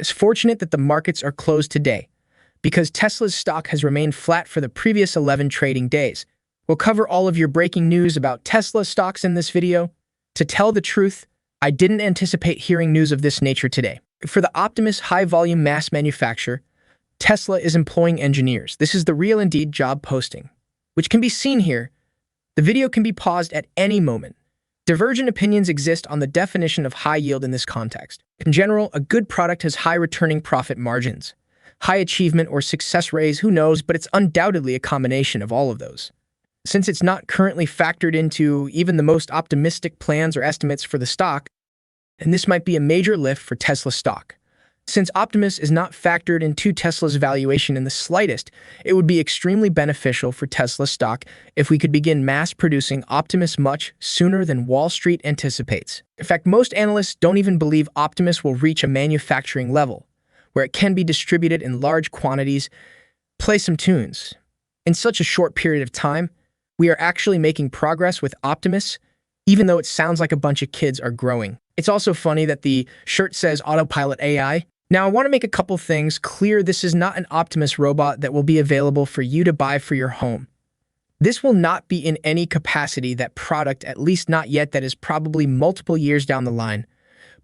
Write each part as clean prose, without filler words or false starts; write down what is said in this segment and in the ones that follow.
It's fortunate that the markets are closed today, because Tesla's stock has remained flat for the previous 11 trading days. We'll cover all of your breaking news about Tesla stocks in this video. To tell the truth, I didn't anticipate hearing news of this nature today. For the Optimus high-volume mass manufacturer, Tesla is employing engineers. This is the real Indeed job posting, which can be seen here. The video can be paused at any moment. Divergent opinions exist on the definition of high yield in this context. In general, a good product has high returning profit margins. High achievement or success rates, who knows, but it's undoubtedly a combination of all of those. Since it's not currently factored into even the most optimistic plans or estimates for the stock, and this might be a major lift for Tesla stock. Since Optimus is not factored into Tesla's valuation in the slightest, it would be extremely beneficial for Tesla stock if we could begin mass-producing Optimus much sooner than Wall Street anticipates. In fact, most analysts don't even believe Optimus will reach a manufacturing level, where it can be distributed in large quantities. Play some tunes. In such a short period of time, we are actually making progress with Optimus, even though it sounds like a bunch of kids are growing. It's also funny that the shirt says Autopilot AI. Now, I want to make a couple things clear. This is not an Optimus robot that will be available for you to buy for your home. This will not be in any capacity that product, at least not yet, that is probably multiple years down the line.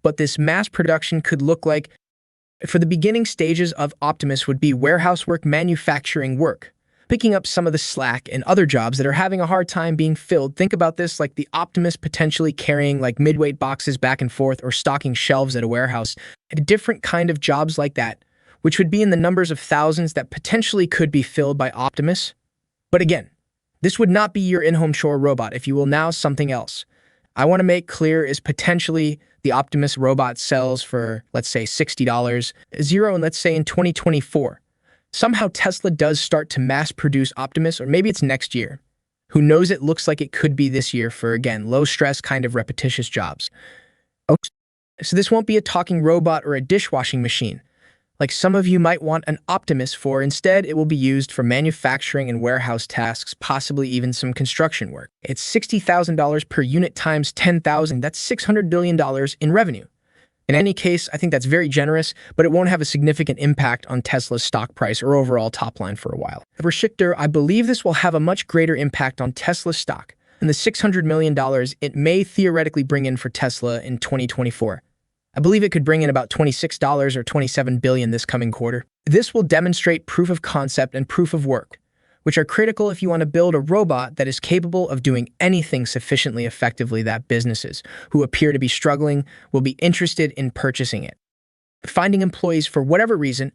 But this mass production could look like, for the beginning stages of Optimus would be warehouse work, manufacturing work, picking up some of the slack and other jobs that are having a hard time being filled. Think about this like the Optimus potentially carrying like midweight boxes back and forth or stocking shelves at a warehouse. A different kind of jobs like that, which would be in the numbers of thousands that potentially could be filled by Optimus. But again, this would not be your in-home chore robot, if you will, now something else. I want to make clear is potentially the Optimus robot sells for, let's say, $60, zero, and let's say in 2024. Somehow Tesla does start to mass produce Optimus, or maybe it's next year. Who knows, it looks like it could be this year for, again, low-stress kind of repetitious jobs. Okay. So this won't be a talking robot or a dishwashing machine, like some of you might want an Optimus for. Instead, it will be used for manufacturing and warehouse tasks, possibly even some construction work. It's $60,000 per unit times 10,000. That's $600 billion in revenue. In any case, I think that's very generous, but it won't have a significant impact on Tesla's stock price or overall top line for a while. For Schichter, I believe this will have a much greater impact on Tesla's stock and the $600 million it may theoretically bring in for Tesla in 2024. I believe it could bring in about $26 or $27 billion this coming quarter. This will demonstrate proof of concept and proof of work, which are critical if you want to build a robot that is capable of doing anything sufficiently effectively that businesses who appear to be struggling will be interested in purchasing it. Finding employees for whatever reason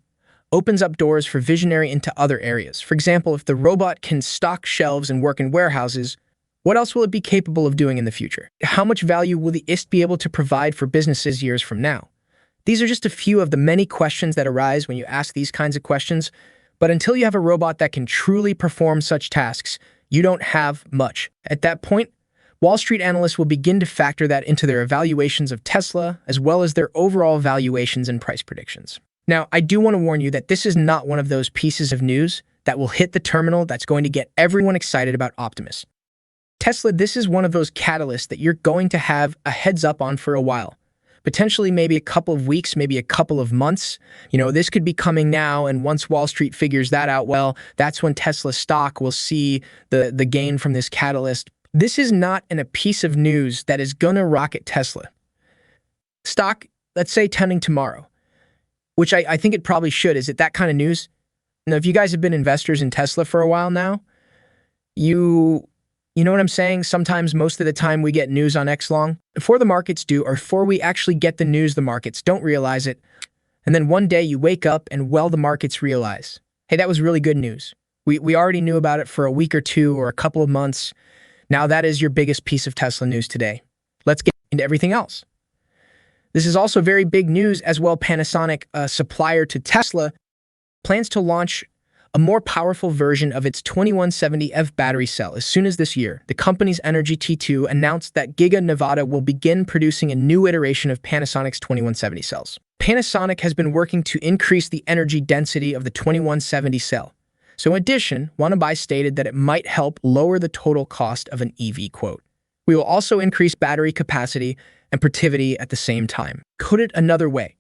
opens up doors for visionary into other areas. For example, if the robot can stock shelves and work in warehouses, what else will it be capable of doing in the future? How much value will the IST be able to provide for businesses years from now? These are just a few of the many questions that arise when you ask these kinds of questions. But until you have a robot that can truly perform such tasks, you don't have much. At that point, Wall Street analysts will begin to factor that into their evaluations of Tesla, as well as their overall valuations and price predictions. Now, I do want to warn you that this is not one of those pieces of news that will hit the terminal that's going to get everyone excited about Optimus. Tesla, this is one of those catalysts that you're going to have a heads up on for a while. Potentially maybe a couple of weeks, maybe a couple of months. You know, this could be coming now, and once Wall Street figures that out, well, that's when Tesla stock will see the gain from this catalyst. This is not a piece of news that is gonna rocket Tesla. Stock, let's say, tending tomorrow, which I think it probably should. Is it that kind of news? Now, if you guys have been investors in Tesla for a while now, you know what I'm saying? Sometimes, most of the time, we get news on X long. Before the markets do, or before we actually get the news, the markets don't realize it. And then one day you wake up and, well, the markets realize, hey, that was really good news. We already knew about it for a week or two or a couple of months. Now that is your biggest piece of Tesla news today. Let's get into everything else. This is also very big news as well. Panasonic, a supplier to Tesla, plans to launch a more powerful version of its 2170F battery cell as soon as this year. The company's Energy T2 announced that Giga Nevada will begin producing a new iteration of Panasonic's 2170 cells. Panasonic has been working to increase the energy density of the 2170 cell. So in addition, Wannabe stated that it might help lower the total cost of an EV, quote. We will also increase battery capacity and productivity at the same time. Put it another way,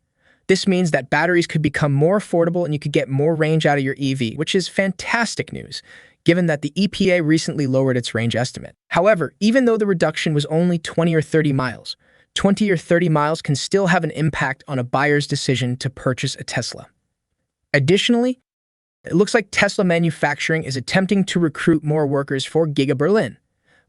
This means that batteries could become more affordable and you could get more range out of your EV, which is fantastic news, given that the EPA recently lowered its range estimate. However, even though the reduction was only 20 or 30 miles, 20 or 30 miles can still have an impact on a buyer's decision to purchase a Tesla. Additionally, it looks like Tesla manufacturing is attempting to recruit more workers for Giga Berlin,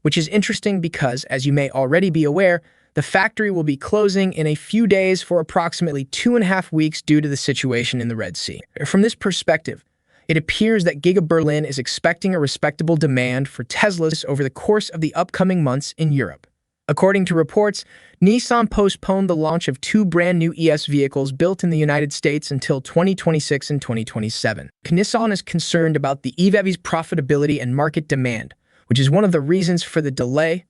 which is interesting because, as you may already be aware, the factory will be closing in a few days for approximately 2.5 weeks due to the situation in the Red Sea. From this perspective, it appears that Giga Berlin is expecting a respectable demand for Teslas over the course of the upcoming months in Europe. According to reports, Nissan postponed the launch of 2 brand-new ES vehicles built in the United States until 2026 and 2027. Nissan is concerned about the EV's profitability and market demand, which is one of the reasons for the delay.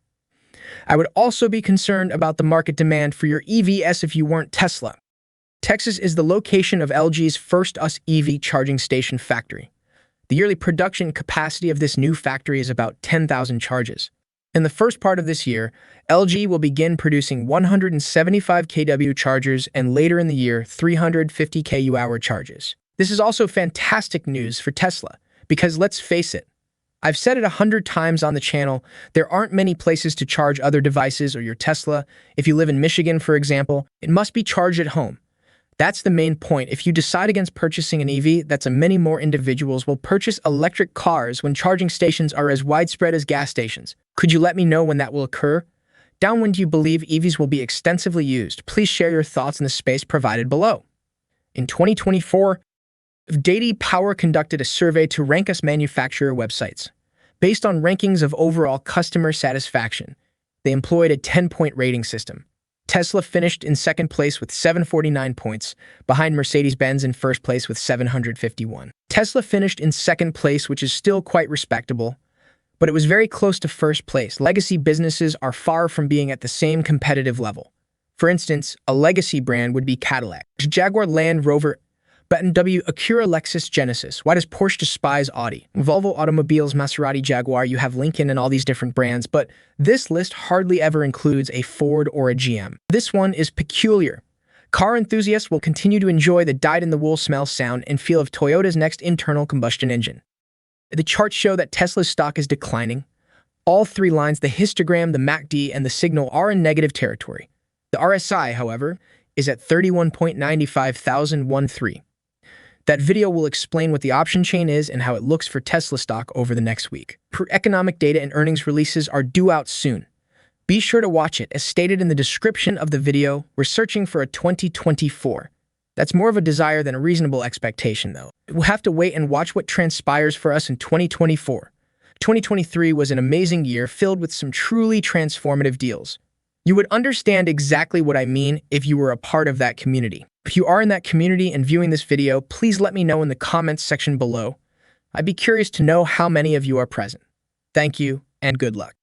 I would also be concerned about the market demand for your EVs if you weren't Tesla. Texas is the location of LG's first EV charging station factory. The yearly production capacity of this new factory is about 10,000 charges. In the first part of this year, LG will begin producing 175 kW chargers and later in the year 350 kWh charges. This is also fantastic news for Tesla because let's face it, I've said it 100 times on the channel, there aren't many places to charge other devices or your Tesla. If you live in Michigan, for example, it must be charged at home. That's the main point. If you decide against purchasing an EV, that's many more individuals will purchase electric cars when charging stations are as widespread as gas stations. Could you let me know when that will occur? Down when do you believe EVs will be extensively used? Please share your thoughts in the space provided below. In 2024, JD Power conducted a survey to rank us manufacturer websites. Based on rankings of overall customer satisfaction, they employed a 10-point rating system. Tesla finished in second place with 749 points, behind Mercedes-Benz in first place with 751. Tesla finished in second place, which is still quite respectable, but it was very close to first place. Legacy businesses are far from being at the same competitive level. For instance, a legacy brand would be Cadillac, Jaguar Land Rover, BMW, Acura, Lexus, Genesis. Why does Porsche despise Audi? Volvo Automobiles, Maserati, Jaguar, you have Lincoln and all these different brands, but this list hardly ever includes a Ford or a GM. This one is peculiar. Car enthusiasts will continue to enjoy the dyed-in-the-wool smell, sound, and feel of Toyota's next internal combustion engine. The charts show that Tesla's stock is declining. All 3 lines, the histogram, the MACD, and the signal, are in negative territory. The RSI, however, is at 31.9513. That video will explain what the option chain is and how it looks for Tesla stock over the next week. Economic data and earnings releases are due out soon. Be sure to watch it. As stated in the description of the video, we're searching for a 2024. That's more of a desire than a reasonable expectation, though. We'll have to wait and watch what transpires for us in 2024. 2023 was an amazing year filled with some truly transformative deals. You would understand exactly what I mean if you were a part of that community. If you are in that community and viewing this video, please let me know in the comments section below. I'd be curious to know how many of you are present. Thank you, and good luck.